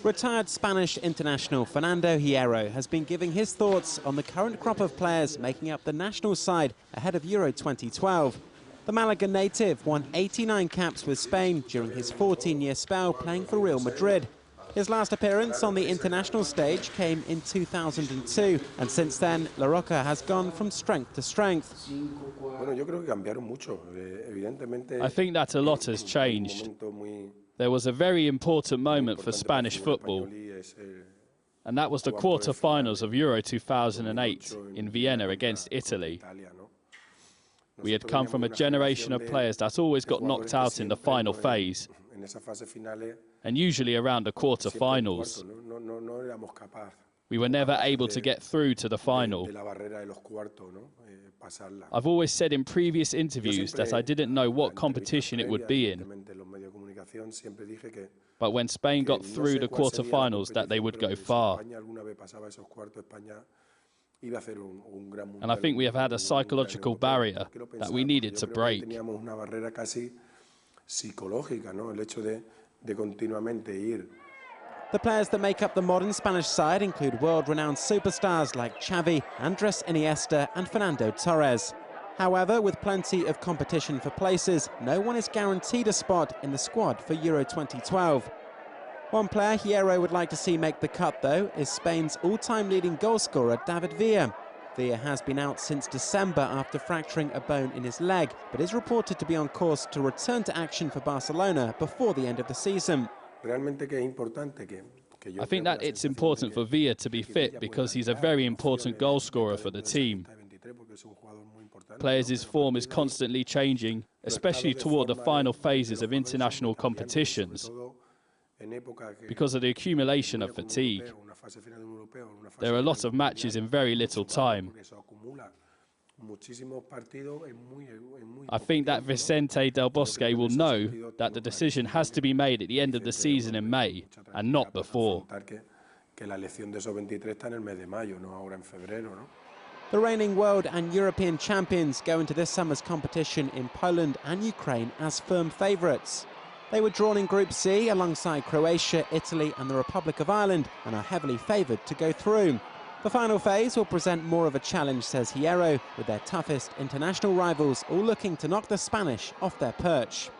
Retired Spanish international Fernando Hierro has been giving his thoughts on the current crop of players making up the national side ahead of Euro 2012. The Malaga native won 89 caps with Spain during his 14-year spell playing for Real Madrid. His last appearance on the international stage came in 2002, and since then, La Roca has gone from strength to strength. I think that a lot has changed. There was a very important moment for Spanish football, and that was the quarter-finals of Euro 2008 in Vienna against Italy. We had come from a generation of players that always got knocked out in the final phase, and usually around the quarter-finals. We were never able to get through to the final. I've always said in previous interviews that I didn't know what competition it would be in. But when Spain got through the quarter-finals, that they would go far. And I think we have had a psychological barrier that we needed to break. The players that make up the modern Spanish side include world-renowned superstars like Xavi, Andres Iniesta and Fernando Torres. However, with plenty of competition for places, no one is guaranteed a spot in the squad for Euro 2012. One player Hierro would like to see make the cut, though, is Spain's all-time leading goalscorer David Villa. Villa has been out since December after fracturing a bone in his leg, but is reported to be on course to return to action for Barcelona before the end of the season. I think that it's important for Villa to be fit because he's a very important goal scorer for the team. Players' form is constantly changing, especially toward the final phases of international competitions, because of the accumulation of fatigue. There are a lot of matches in very little time. I think that Vicente Del Bosque will know that the decision has to be made at the end of the season in May, and not before. The reigning world and European champions go into this summer's competition in Poland and Ukraine as firm favourites. They were drawn in Group C alongside Croatia, Italy and the Republic of Ireland and are heavily favoured to go through. The final phase will present more of a challenge, says Hierro, with their toughest international rivals all looking to knock the Spanish off their perch.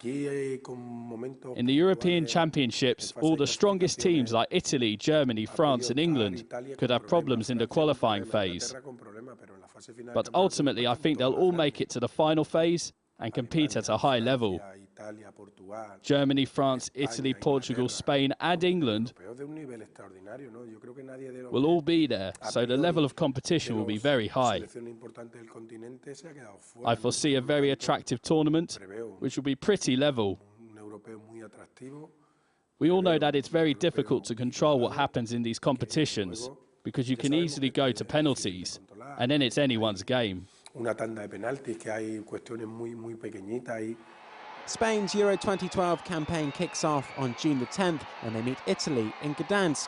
In the European Championships, all the strongest teams like Italy, Germany, France and England could have problems in the qualifying phase. But ultimately, I think they'll all make it to the final phase and compete at a high level. Germany, France, Italy, Portugal, Spain and England will all be there, so the level of competition will be very high. I foresee a very attractive tournament, which will be pretty level. We all know that it's very difficult to control what happens in these competitions, because you can easily go to penalties, and then it's anyone's game. Spain's Euro 2012 campaign kicks off on June the 10th when they meet Italy in Gdansk.